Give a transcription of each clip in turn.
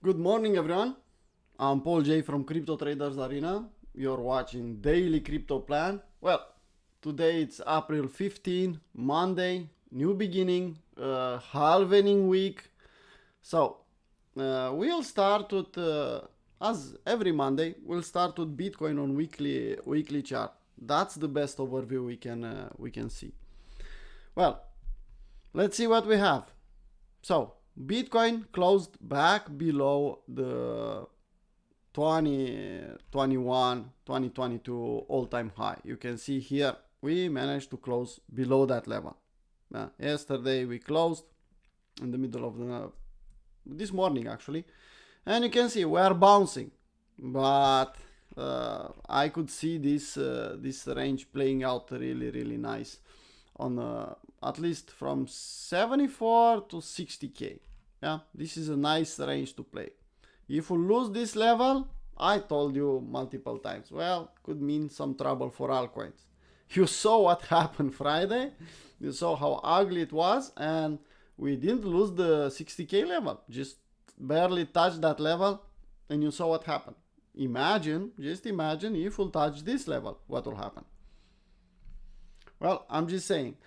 Good morning, everyone. I'm Paul J from Crypto Traders Arena. You're watching Daily Crypto Plan. Well, today it's April 15, Monday, new beginning, halvening week. So, we'll start with, as every Monday, we'll start with Bitcoin on weekly chart. That's the best overview we can see. Well, let's see what we have. So, Bitcoin closed back below the 2022 all-time high. You can see here we managed to close below that level. Yesterday we closed in the middle of this morning actually, and you can see we are bouncing, but I could see this range playing out really nice on at least from 74 to 60k. Yeah, this is a nice range to play. If we lose this level, I told you multiple times, well, could mean some trouble for altcoins. You saw what happened Friday, you saw how ugly it was, and we didn't lose the 60k level, just barely touched that level, and you saw what happened. Just imagine if we'll touch this level, what will happen? Well, I'm just saying,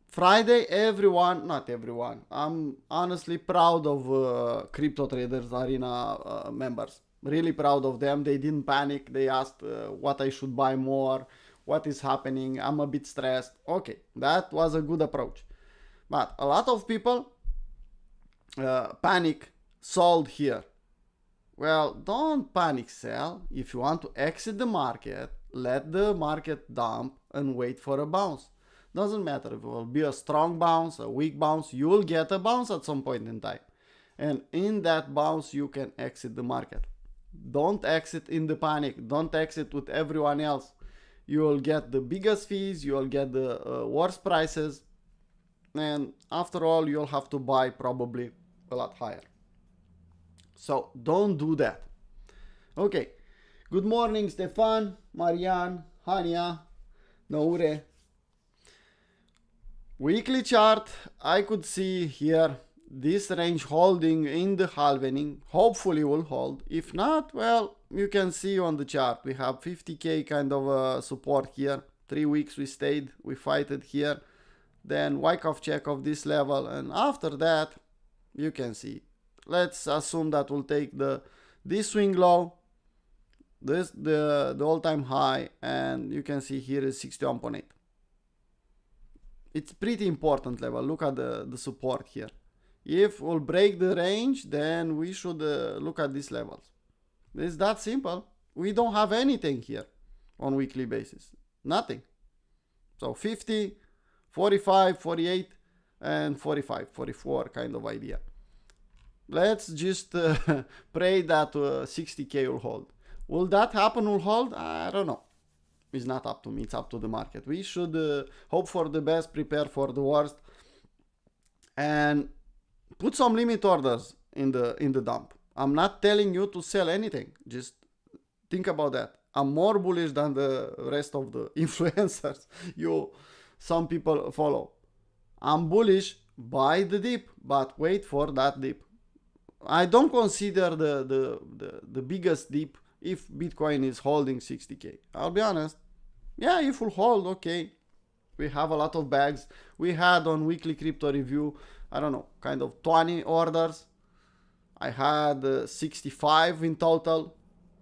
Friday, not everyone. I'm honestly proud of Crypto Traders Arena members. Really proud of them. They didn't panic. They asked what I should buy more, what is happening. I'm a bit stressed. Okay, that was a good approach. But a lot of people panic, sold here. Well, don't panic sell. If you want to exit the market, let the market dump and wait for a bounce. Doesn't matter if it will be a strong bounce, a weak bounce, you will get a bounce at some point in time. And in that bounce, you can exit the market. Don't exit in the panic. Don't exit with everyone else. You will get the biggest fees, you will get the worst prices. And after all, you'll have to buy probably a lot higher. So don't do that. Okay. Good morning, Stefan, Marian, Hania, Noure. Weekly chart, I could see here this range holding in the halvening. Hopefully will hold. If not, well, you can see on the chart we have 50k kind of support here. 3 weeks we stayed, we fighted here. Then Wyckoff check of this level, and after that you can see. Let's assume that we'll take this swing low, the all-time high, and you can see here is 61.8. It's pretty important level. Look at the support here. If we'll break the range, then we should look at these levels. It's that simple. We don't have anything here on weekly basis. Nothing. So 50, 45, 48, and 45, 44 kind of idea. Let's just pray that 60k will hold. Will that happen, will hold? I don't know. It's not up to me, it's up to the market. We should hope for the best, prepare for the worst, and put some limit orders in the dump. I'm not telling you to sell anything, just think about that. I'm more bullish than the rest of the influencers some people follow. I'm bullish, buy the dip, but wait for that dip. I don't consider the biggest dip if Bitcoin is holding 60k. I'll be honest. Yeah, if we'll hold, okay. We have a lot of bags. We had on weekly crypto review, I don't know, kind of 20 orders. I had 65 in total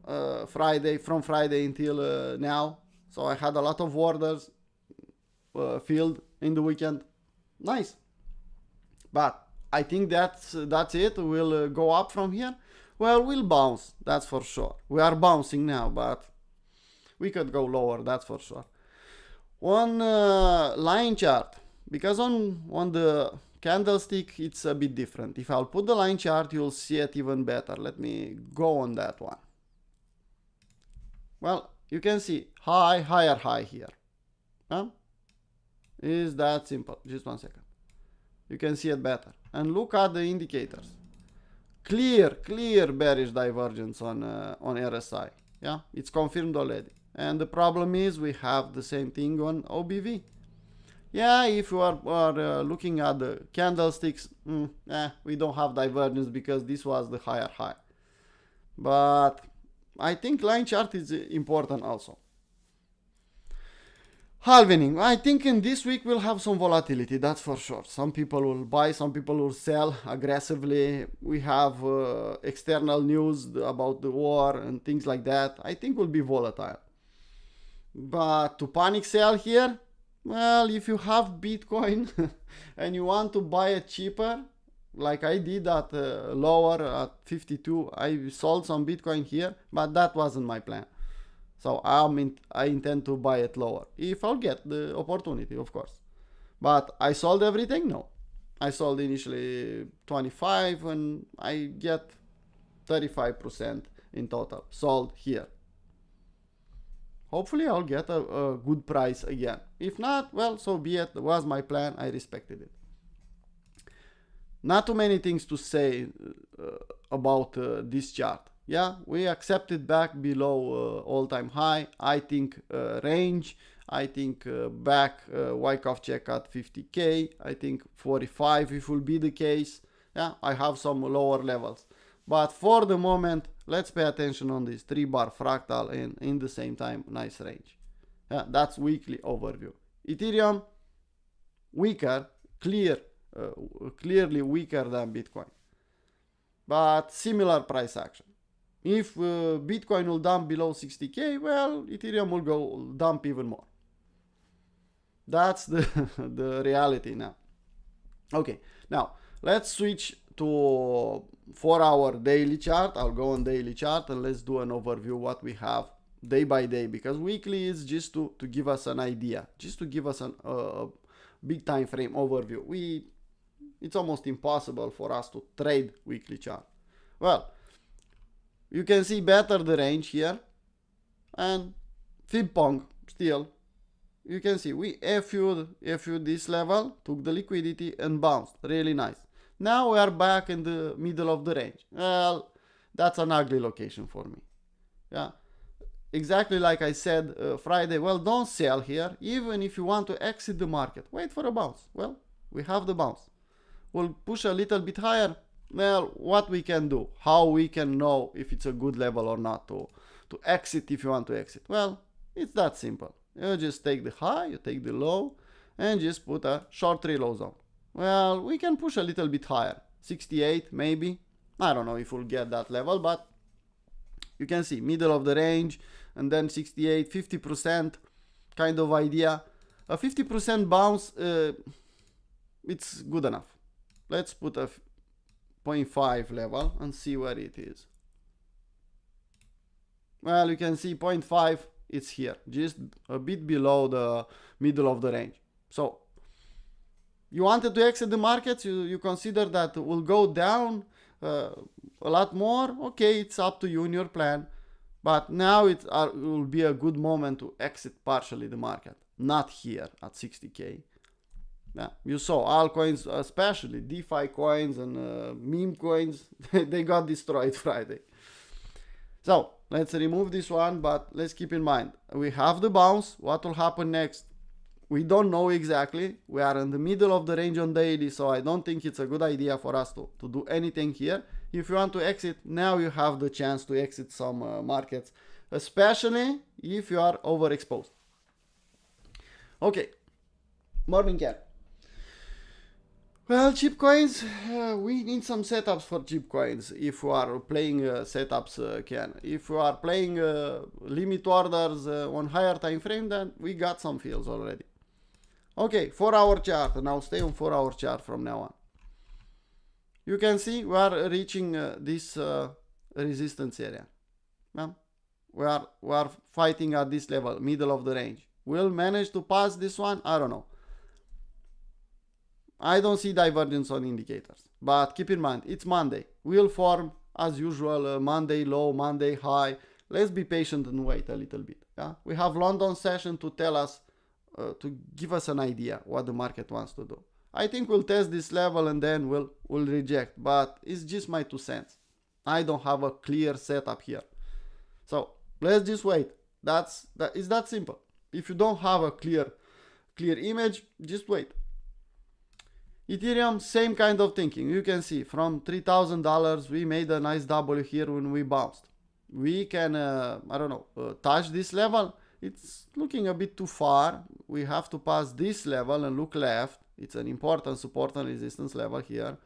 from Friday until now. So I had a lot of orders filled in the weekend. Nice. But I think that's it. We'll go up from here. Well, we'll bounce, that's for sure. We are bouncing now, but we could go lower, that's for sure. On line chart, because on the candlestick it's a bit different. If I'll put the line chart, you'll see it even better. Let me go on that one. Well, you can see higher high here. Is that simple? Just 1 second. You can see it better. And look at the indicators. Clear bearish divergence on RSI. Yeah, it's confirmed already. And the problem is we have the same thing on OBV. Yeah, if you are looking at the candlesticks, we don't have divergence because this was the higher high. But I think line chart is important also. Halvening. I think in this week we'll have some volatility, that's for sure. Some people will buy, some people will sell aggressively. We have external news about the war and things like that. I think will be volatile. But to panic sell here, well, if you have Bitcoin and you want to buy it cheaper, like I did at lower at 52, I sold some Bitcoin here, but that wasn't my plan. So I intend to buy it lower if I'll get the opportunity, of course. But I sold everything? No. I sold initially 25 and I get 35% in total sold here. Hopefully I'll get a good price again. If not, well, so be it. It was my plan. I respected it. Not too many things to say about this chart. Yeah, we accepted back below all-time high. I think range. I think back Wyckoff check at 50k. I think 45 if will be the case. Yeah, I have some lower levels. But for the moment, let's pay attention on this 3-bar fractal and in the same time, nice range. Yeah, that's weekly overview. Ethereum, weaker, clearly weaker than Bitcoin. But similar price action. If Bitcoin will dump below 60k, well, Ethereum will go dump even more. That's the reality now. Okay, now let's switch to 4-hour daily chart. I'll go on daily chart and let's do an overview what we have day by day, because weekly is just to give us an idea, just to give us a big time frame overview. It's almost impossible for us to trade weekly chart. Well, you can see better the range here, and Fibpong still. You can see we FU'd this level, took the liquidity and bounced. Really nice. Now we are back in the middle of the range. Well, that's an ugly location for me. Yeah, exactly like I said Friday. Well, don't sell here, even if you want to exit the market. Wait for a bounce. Well, we have the bounce. We'll push a little bit higher. Well, what we can do, how we can know if it's a good level or not to exit if you want to exit. Well, it's that simple. You just take the high, you take the low, and just put a short reload zone. Well, we can push a little bit higher, 68 maybe. I don't know if we'll get that level, but you can see middle of the range, and then 68, 50% kind of idea. A 50% bounce, it's good enough. Let's put a 0.5 level and see where it is. Well, you can see 0.5, it's here, just a bit below the middle of the range. So you wanted to exit the markets, you consider that will go down a lot more. Okay, it's up to you in your plan, but now it will be a good moment to exit partially the market, not here at 60k. Yeah, you saw altcoins, especially DeFi coins and meme coins, they got destroyed Friday. So let's remove this one, but let's keep in mind, we have the bounce. What will happen next? We don't know exactly. We are in the middle of the range on daily, so I don't think it's a good idea for us to do anything here. If you want to exit, now you have the chance to exit some markets, especially if you are overexposed. Okay, morning cap. Well, cheap coins, we need some setups for cheap coins if you are playing setups, Ken. If you are playing limit orders on higher time frame, then we got some fills already. Okay, 4-hour chart. Now stay on 4-hour chart from now on. You can see we are reaching this resistance area. Yeah? We are fighting at this level, middle of the range. We'll manage to pass this one? I don't know. I don't see divergence on indicators, but keep in mind, it's Monday. We'll form, as usual, Monday low, Monday high. Let's be patient and wait a little bit. Yeah? We have London session to tell us, to give us an idea what the market wants to do. I think we'll test this level and then we'll reject, but it's just my 2 cents. I don't have a clear setup here. So let's just wait. It's that simple. If you don't have a clear clear image, just wait. Ethereum, same kind of thinking. You can see from $3,000 we made a nice W here when we bounced. We can, I don't know, touch this level. It's looking a bit too far. We have to pass this level and look left. It's an important support and resistance level here.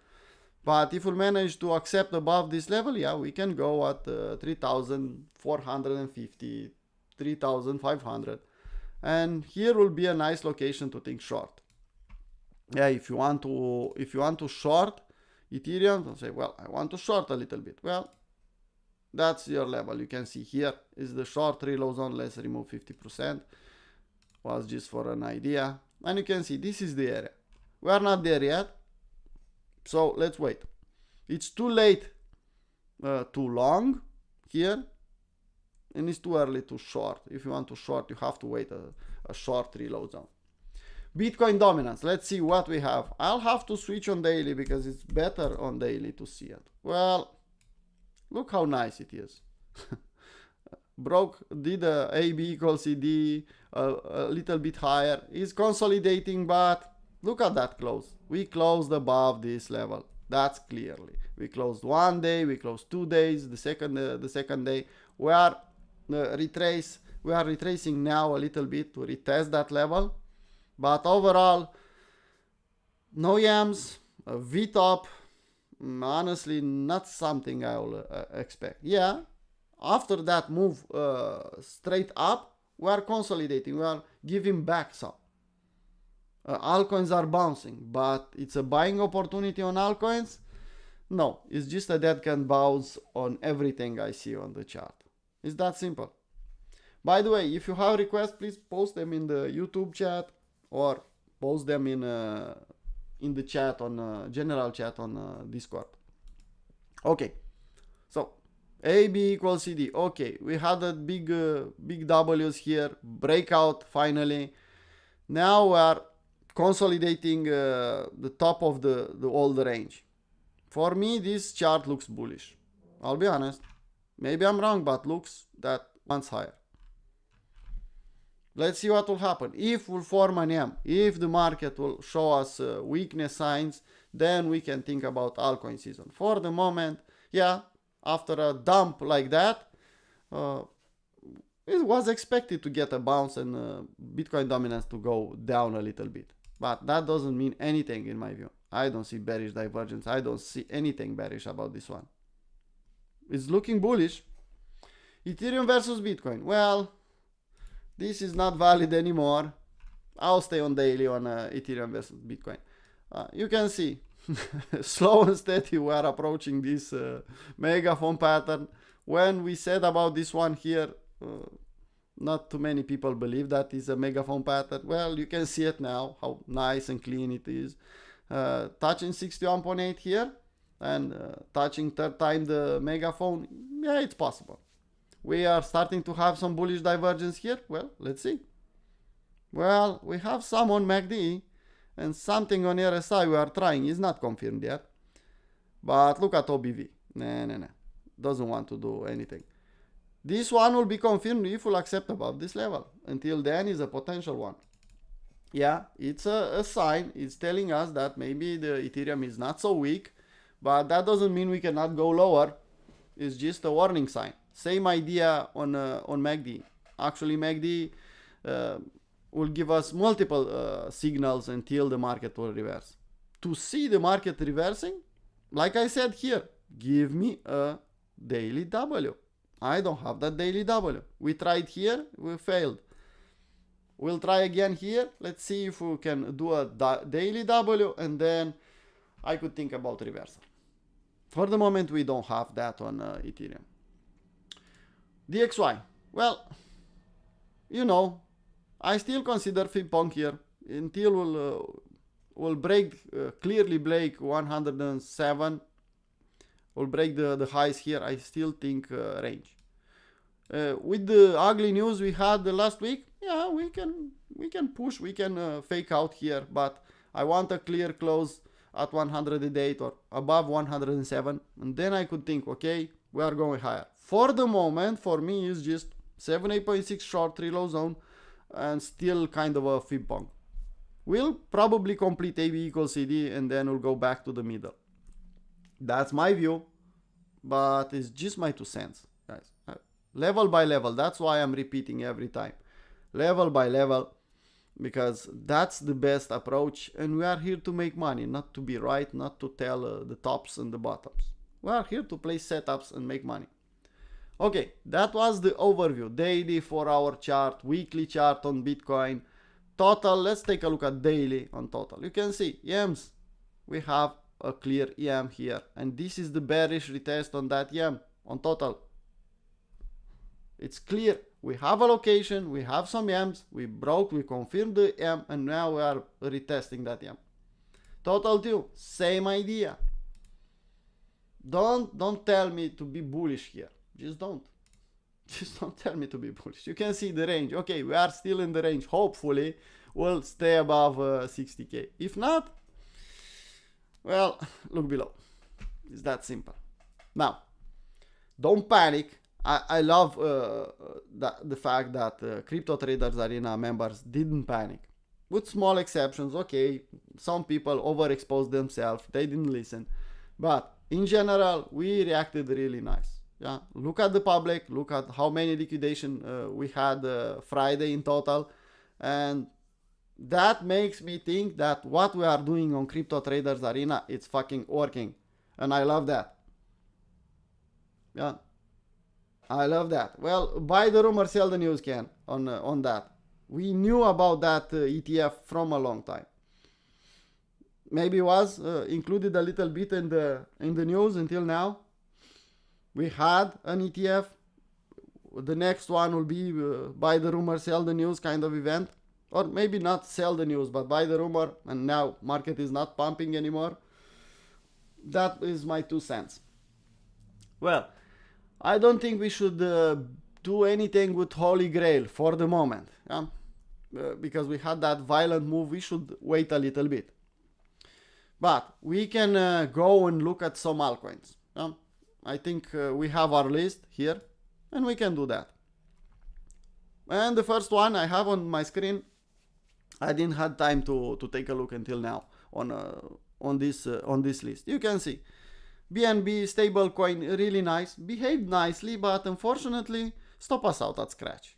But if we manage to accept above this level, yeah, we can go at 3,450, 3,500. And here will be a nice location to think short. Yeah, if you want to short Ethereum, don't say, well, I want to short a little bit. Well, that's your level. You can see here is the short reload zone. Let's remove 50%. Was just for an idea. And you can see this is the area. We are not there yet. So let's wait. It's too late, too long here. And it's too early to short. If you want to short, you have to wait a short reload zone. Bitcoin dominance. Let's see what we have. I'll have to switch on daily because it's better on daily to see it. Well, look how nice it is. Did a AB equals CD a little bit higher. It's consolidating, but look at that close. We closed above this level. That's clearly. We closed 1 day, we closed 2 days, the second day. We are retracing now a little bit to retest that level. But overall, no yams, VTOP, honestly, not something I will expect. Yeah, after that move straight up, we are consolidating, we are giving back some. Altcoins are bouncing, but it's a buying opportunity on altcoins? No, it's just a dead can bounce on everything I see on the chart. It's that simple. By the way, if you have requests, please post them in the YouTube chat or post them in the chat on general chat on Discord. Okay, so AB equals CD. Okay, we had a big W's here, breakout finally. Now we are consolidating the top of the old range. For me, this chart looks bullish. I'll be honest. Maybe I'm wrong, but looks that once higher. Let's see what will happen. If we'll form an M, if the market will show us weakness signs, then we can think about altcoin season. For the moment, yeah, after a dump like that, it was expected to get a bounce and Bitcoin dominance to go down a little bit. But that doesn't mean anything in my view. I don't see bearish divergence. I don't see anything bearish about this one. It's looking bullish. Ethereum versus Bitcoin. Well, this is not valid anymore. I'll stay on daily on Ethereum versus Bitcoin. You can see slow and steady we are approaching this megaphone pattern. When we said about this one here, not too many people believe that is a megaphone pattern. Well, you can see it now, how nice and clean it is. Touching 61.8 here and touching third time the megaphone, yeah, it's possible. We are starting to have some bullish divergence here. Well, let's see. Well, we have some on MACD and something on RSI we are trying. It's not confirmed yet. But look at OBV. Nah. Doesn't want to do anything. This one will be confirmed if we'll accept above this level. Until then is a potential one. Yeah, it's a sign. It's telling us that maybe the Ethereum is not so weak. But that doesn't mean we cannot go lower. It's just a warning sign. Same idea on MACD. Actually, MACD will give us multiple signals until the market will reverse. To see the market reversing, like I said here, give me a daily W. I don't have that daily W. We tried here, we failed. We'll try again here. Let's see if we can do a daily W, and then I could think about reversal. For the moment, we don't have that on Ethereum. DXY. Well, you know, I still consider FibPong here until we'll clearly break 107. We'll break the highs here. I still think range. With the ugly news we had last week, yeah, we can push, we can fake out here, but I want a clear close at 108 or above 107, and then I could think, okay, we are going higher. For the moment, for me, it's just 78.6 short, 3 low zone, and still kind of a FibPong. We'll probably complete AB equals CD and then we'll go back to the middle. That's my view, but it's just my 2 cents, guys. Level by level, that's why I'm repeating every time. Level by level, because that's the best approach, and we are here to make money, not to be right, not to tell the tops and the bottoms. We are here to play setups and make money. Okay, that was the overview. Daily, 4-hour chart, weekly chart on Bitcoin. Total, let's take a look at daily on total. You can see EMs. We have a clear EM here, and this is the bearish retest on that EM on total. It's clear. We have a location, we have some EMs, we broke, we confirmed the EM, and now we are retesting that EM. Total 2, same idea. Don't tell me to be bullish here. Just don't tell me to be bullish. You can see the range. Okay, we are still in the range. Hopefully we'll stay above 60k. If not, well, look below. It's that simple. Now, don't panic. I love the fact that Crypto Traders Arena members didn't panic. With small exceptions, okay, some people overexposed themselves, they didn't listen. But in general, we reacted really nice. Yeah, look at the public, look at how many liquidation we had Friday in total. And that makes me think that what we are doing on Crypto Traders Arena, it's fucking working. And I love that. Yeah. I love that. Well, buy the rumor, sell the news, Ken, on that. We knew about that ETF from a long time. Maybe was included a little bit in the news until now. We had an ETF. The next one will be buy the rumor, sell the news kind of event. Or maybe not sell the news, but buy the rumor, and now market is not pumping anymore. That is my 2 cents. Well, I don't think we should do anything with Holy Grail for the moment. Yeah? Because we had that violent move, we should wait a little bit. But we can go and look at some altcoins. Yeah? I think we have our list here, and we can do that. And the first one I have on my screen, I didn't have time to take a look until now on this list. You can see BNB stablecoin, really nice, behaved nicely, but unfortunately stop us out at scratch.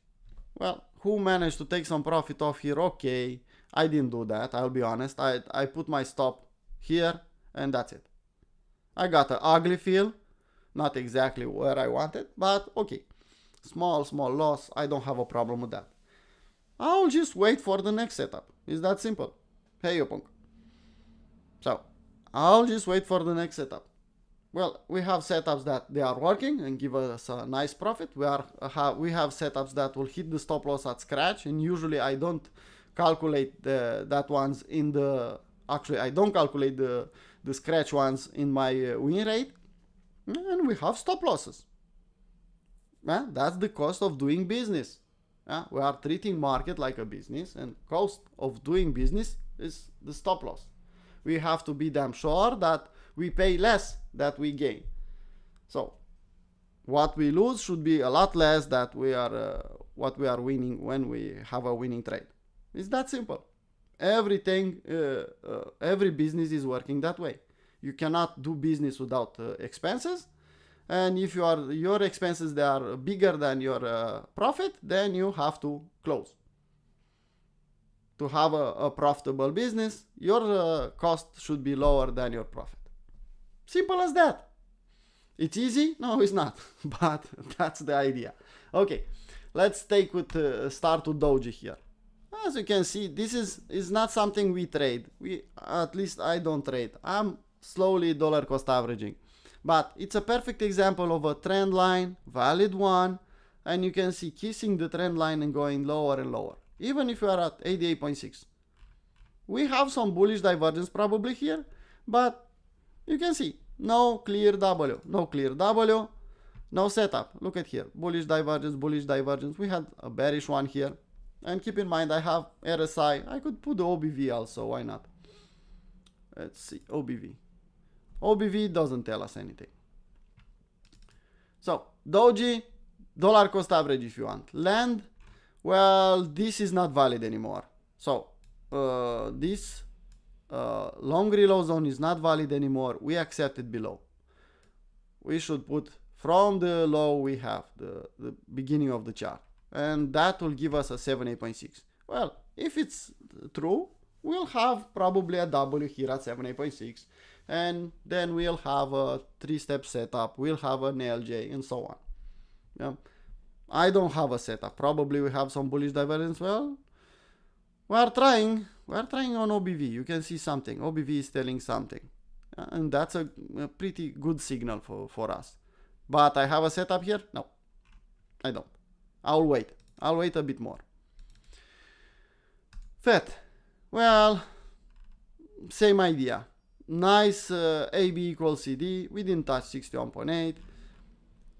Well, who managed to take some profit off here? Okay, I didn't do that, I'll be honest. I put my stop here and that's it. I got an ugly fill, not exactly where I wanted, but okay. Small loss, I don't have a problem with that. I'll just wait for the next setup. It's that simple. Hey, Yopunk. So, I'll just wait for the next setup. Well, we have setups that they are working and give us a nice profit. We have setups that will hit the stop loss at scratch, and usually I don't calculate that ones in the... Actually, I don't calculate the scratch ones in my win rate. And we have stop losses. That's the cost of doing business. We are treating market like a business, and cost of doing business is the stop loss. We have to be damn sure that we pay less that we gain. So what we lose should be a lot less that we are what we are winning when we have a winning trade. It's that simple. Everything, every business is working that way. You cannot do business without expenses, and if your expenses they are bigger than your profit, then you have to close. To have a profitable business, your cost should be lower than your profit. Simple as that. It's easy? No, it's not. But that's the idea. Okay, let's start with Doji here. As you can see, this is not something we trade. At least I don't trade. I'm slowly dollar cost averaging. But it's a perfect example of a trend line, valid one, and you can see kissing the trend line and going lower and lower. Even if you are at 88.6. We have some bullish divergence probably here, but you can see no clear W, no setup. Look at here, bullish divergence. We had a bearish one here. And keep in mind, I have RSI. I could put the OBV also, why not? Let's see, OBV. OBV doesn't tell us anything. So, Doji, dollar cost average if you want. Land, well, this is not valid anymore. So, this long reload zone is not valid anymore, we accept it below. We should put from the low we have the beginning of the chart, and that will give us a 78.6. Well, if it's true, we'll have probably a W here at 78.6, and then we'll have a 3-step setup, we'll have an LJ, and so on. Yeah. I don't have a setup. Probably we have some bullish divergence. Well, we are trying on OBV. You can see something. OBV is telling something, and that's a pretty good signal for us. But I have a setup here? No, I don't. I'll wait a bit more. FET, well, same idea. Nice AB equals CD. We didn't touch 61.8.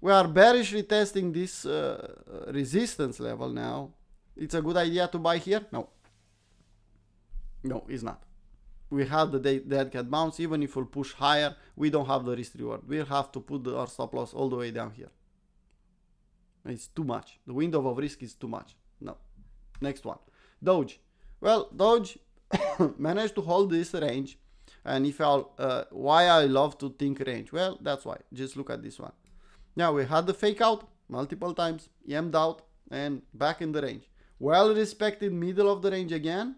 We are bearishly testing this resistance level now. It's a good idea to buy here? No. No, it's not. We have the dead cat bounce. Even if we'll push higher, we don't have the risk reward. We'll have to put our stop loss all the way down here. It's too much. The window of risk is too much. No. Next one. Doge. Well, Doge managed to hold this range. And if why I love to think range? Well, that's why. Just look at this one. Now we had the fake out multiple times, emmed out, and back in the range. Well respected middle of the range again,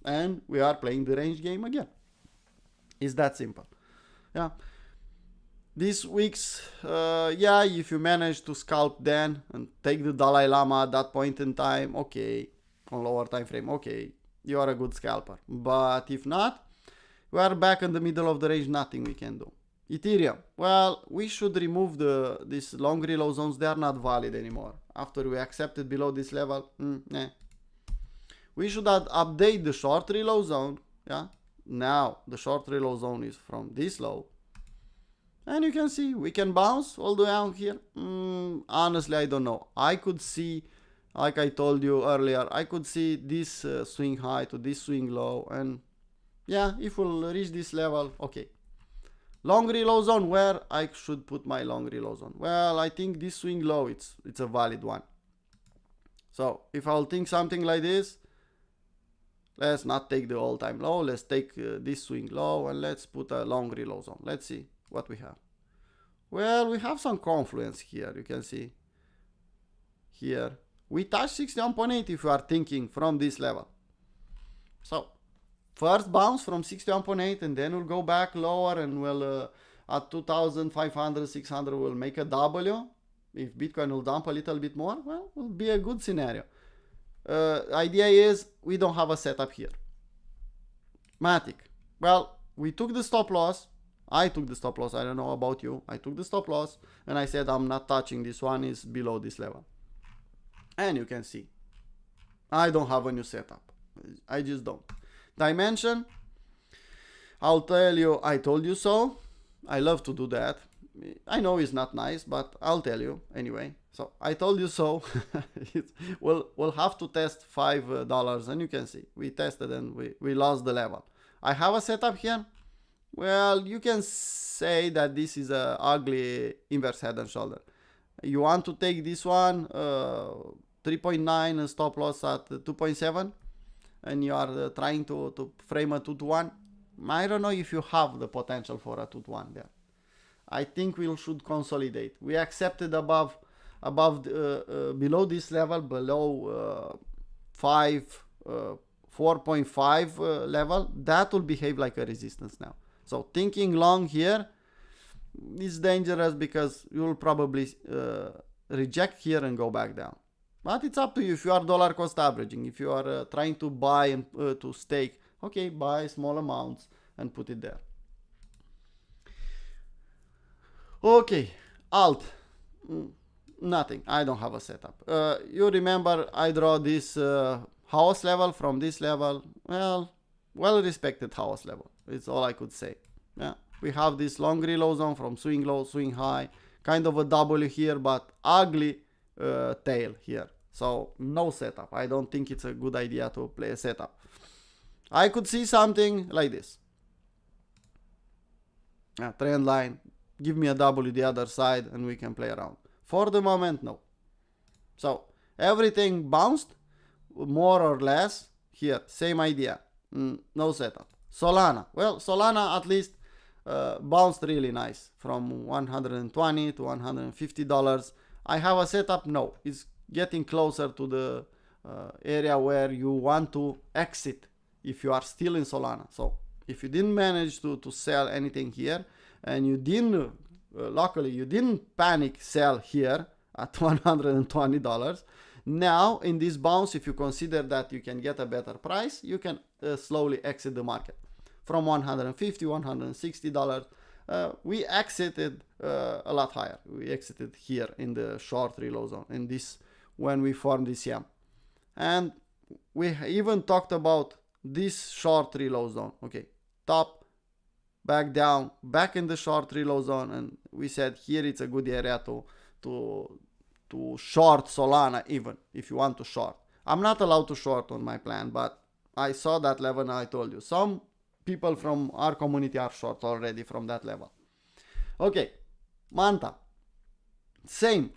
and we are playing the range game again. It's that simple. Yeah. This week's, if you manage to scalp then and take the Dalai Lama at that point in time, okay, on lower time frame, okay, you are a good scalper. But if not, we are back in the middle of the range, nothing we can do. Ethereum, well, we should remove these long reload zones. They are not valid anymore. After we accepted below this level, we should update the short reload zone. Yeah, now the short reload zone is from this low, and you can see we can bounce all the way out here. Honestly, I don't know. I could see, like I told you earlier, I could see this swing high to this swing low, and yeah, if we'll reach this level, okay. Long reload zone, where I should put my long reload zone? Well, I think this swing low, it's a valid one. So if I'll think something like this, let's not take the all-time low. Let's take this swing low and let's put a long reload zone. Let's see what we have. Well, we have some confluence here. You can see here. We touch 61.8 if you are thinking from this level. So first bounce from 61.8 and then we'll go back lower and we'll at 2,500, 600 we'll make a W. If Bitcoin will dump a little bit more, well, will be a good scenario. Idea is we don't have a setup here. Matic. Well, we took the stop loss. I took the stop loss. I don't know about you. I took the stop loss and I said I'm not touching this one, is below this level. And you can see I don't have a new setup. I just don't. Dimension, I'll tell you, I told you so. I love to do that. I know it's not nice, but I'll tell you anyway. So I told you so. we'll have to test $5, and you can see we tested and we lost the level. I have a setup here. Well, you can say that this is a ugly inverse head and shoulder. You want to take this one 3.9 and stop loss at 2.7. And you are trying to frame a 2-to-1, I don't know if you have the potential for a 2-to-1 there. I think we should consolidate. We accepted below this level, below 4.5 level. That will behave like a resistance now. So thinking long here is dangerous because you will probably reject here and go back down. But it's up to you. If you are dollar cost averaging, if you are trying to buy and to stake, okay, buy small amounts and put it there. Okay, alt, nothing. I don't have a setup. You remember I draw this house level from this level. Well respected house level. It's all I could say. Yeah, we have this long reload zone from swing low, swing high, kind of a W here, but ugly tail here. So no setup. I don't think it's a good idea to play a setup. I could see something like this. Trend line. Give me a W the other side and we can play around. For the moment, no. So everything bounced more or less here. Same idea. No setup. Solana. Well, Solana at least bounced really nice from 120 to $150. I have a setup. No, it's getting closer to the area where you want to exit if you are still in Solana. So if you didn't manage to sell anything here, and you didn't luckily you didn't panic sell here at $120, now in this bounce, if you consider that you can get a better price, you can slowly exit the market from $150, $160. We exited a lot higher. We exited here in the short reload zone in this when we formed this YAM, and we even talked about this short reload zone. Okay, top, back down, back in the short reload zone, and we said here it's a good area to short Solana, even if you want to short. I'm not allowed to short on my plan, but I saw that level and I told you some people from our community are short already from that level. Okay, Manta, same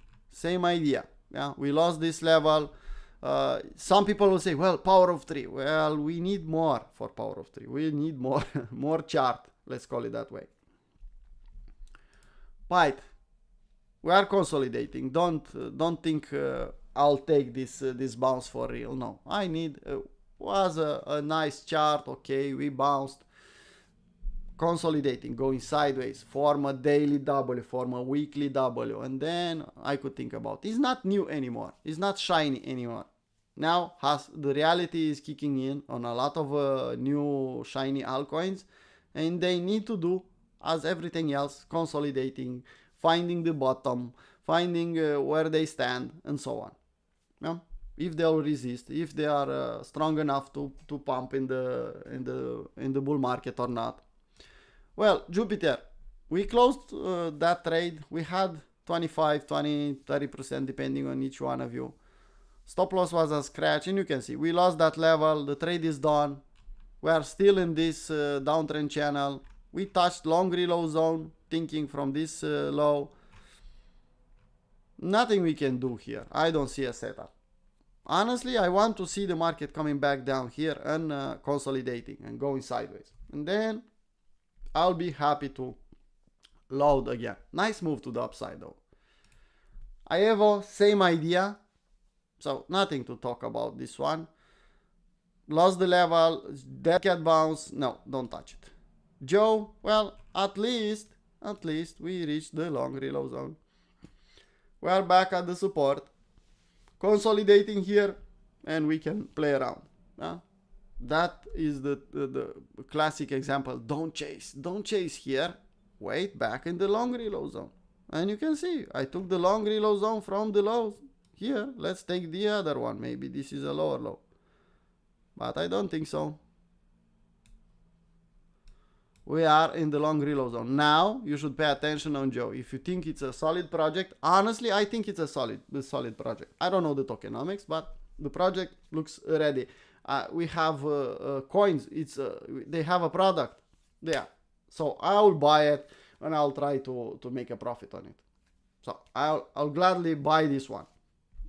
idea. Yeah, we lost this level. Some people will say, well, power of 3. Well, we need more for power of 3. We need more more chart. Let's call it that way. Byte, we are consolidating. Don't think I'll take this bounce for real. No, I need was a nice chart. Okay, we bounced, consolidating, going sideways, form a daily W, form a weekly W, and then I could think about it's not new anymore. It's not shiny anymore. Now the reality is kicking in on a lot of new shiny altcoins, and they need to do as everything else, consolidating, finding the bottom, finding where they stand, and so on. Yeah? If they'll resist, if they are strong enough to pump in the bull market or not. Well, Jupiter, we closed that trade. We had 25, 20, 30% depending on each one of you. Stop loss was a scratch, and you can see we lost that level. The trade is done. We are still in this downtrend channel. We touched long reload zone, thinking from this low. Nothing we can do here. I don't see a setup. Honestly, I want to see the market coming back down here and consolidating and going sideways. And then I'll be happy to load again. Nice move to the upside though. Aevo, same idea. So nothing to talk about this one. Lost the level, dead cat bounce. No, don't touch it. Joe, well, at least we reached the long reload zone. We are back at the support, consolidating here, and we can play around. That is the classic example. Don't chase here. Wait back in the long reload zone, and you can see I took the long reload zone from the lows. Here, let's take the other one. Maybe this is a lower low, but I don't think so. We are in the long reload zone. Now you should pay attention on Joe. If you think it's a solid project, honestly, I think it's a solid project. I don't know the tokenomics, but the project looks ready. We have coins. They have a product. Yeah. So I'll buy it and I'll try to make a profit on it. So I'll gladly buy this one.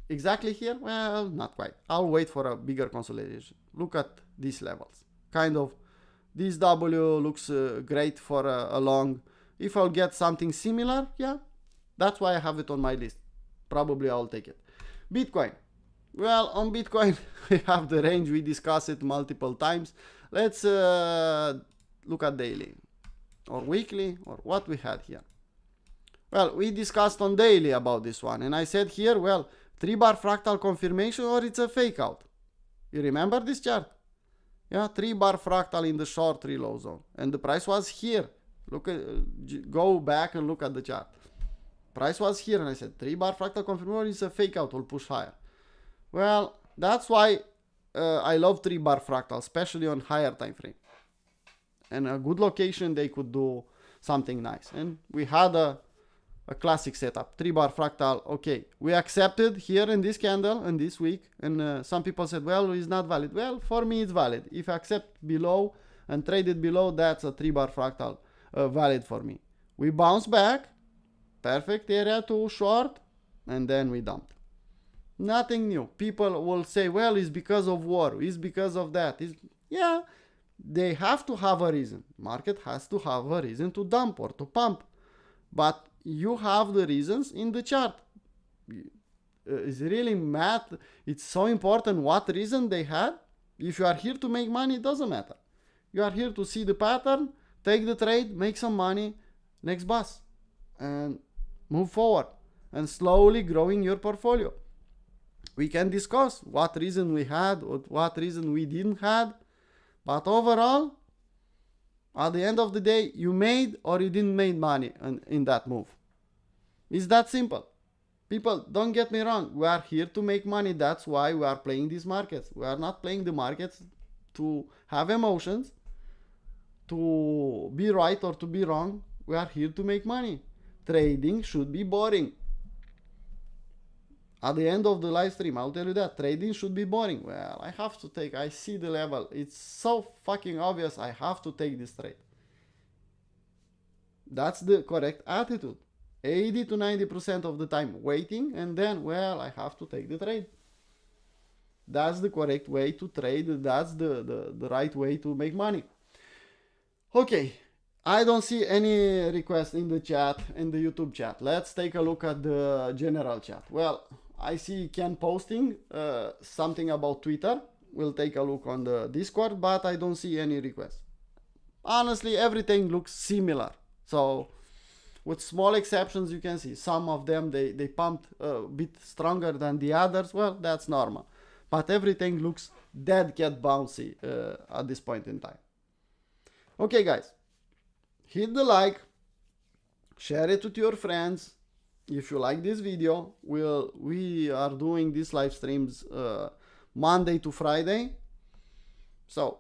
Exactly here? Well, not quite. I'll wait for a bigger consolidation. Look at these levels. Kind of. This W looks great for a long. If I'll get something similar, yeah, that's why I have it on my list. Probably I'll take it. Bitcoin. Well, on Bitcoin, we have the range. We discussed it multiple times. Let's look at daily or weekly or what we had here. Well, we discussed on daily about this one. And I said here, well, 3-bar fractal confirmation or it's a fake out. You remember this chart? Yeah, 3-bar fractal in the short reload zone. And the price was here. Go back and look at the chart. Price was here and I said 3-bar fractal confirmation is a fake out, will push higher. Well, that's why I love 3-bar fractal, especially on higher time frame. And a good location, they could do something nice. And we had a classic setup, 3-bar fractal. Okay, we accepted here in this candle and this week. And some people said, well, it's not valid. Well, for me, it's valid. If I accept below and trade it below, that's a 3-bar fractal valid for me. We bounce back, perfect area to short, and then we dumped. Nothing new. People will say, well, it's because of war. It's because of that. Yeah, they have to have a reason. Market has to have a reason to dump or to pump. But you have the reasons in the chart. It's really mad. It's so important what reason they had. If you are here to make money, it doesn't matter. You are here to see the pattern, take the trade, make some money, next bus, and move forward and slowly growing your portfolio. We can discuss what reason we had or what reason we didn't had, but overall, at the end of the day, you made or you didn't make money in that move. It's that simple. People, don't get me wrong. We are here to make money. That's why we are playing these markets. We are not playing the markets to have emotions, to be right or to be wrong. We are here to make money. Trading should be boring. At the end of the live stream, I'll tell you that trading should be boring. Well, I see the level. It's so fucking obvious. I have to take this trade. That's the correct attitude. 80 to 90% of the time waiting, and then, well, I have to take the trade. That's the correct way to trade. That's the right way to make money. Okay, I don't see any requests in the chat, in the YouTube chat. Let's take a look at the general chat. Well, I see Ken posting something about Twitter. We'll take a look on the Discord, but I don't see any requests. Honestly, everything looks similar. So, with small exceptions, you can see some of them, they pumped a bit stronger than the others. Well, that's normal. But everything looks dead cat bouncy at this point in time. Okay, guys. Hit the like. Share it with your friends. If you like this video, we are doing these live streams Monday to Friday. So,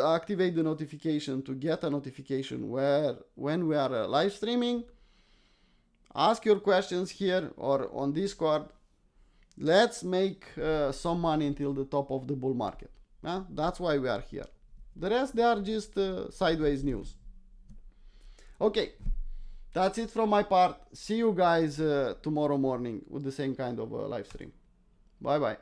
activate the notification to get a notification when we are live streaming. Ask your questions here or on Discord. Let's make some money until the top of the bull market. That's why we are here. The rest, they are just sideways news. Okay, that's it from my part. See you guys tomorrow morning with the same kind of live stream. Bye bye.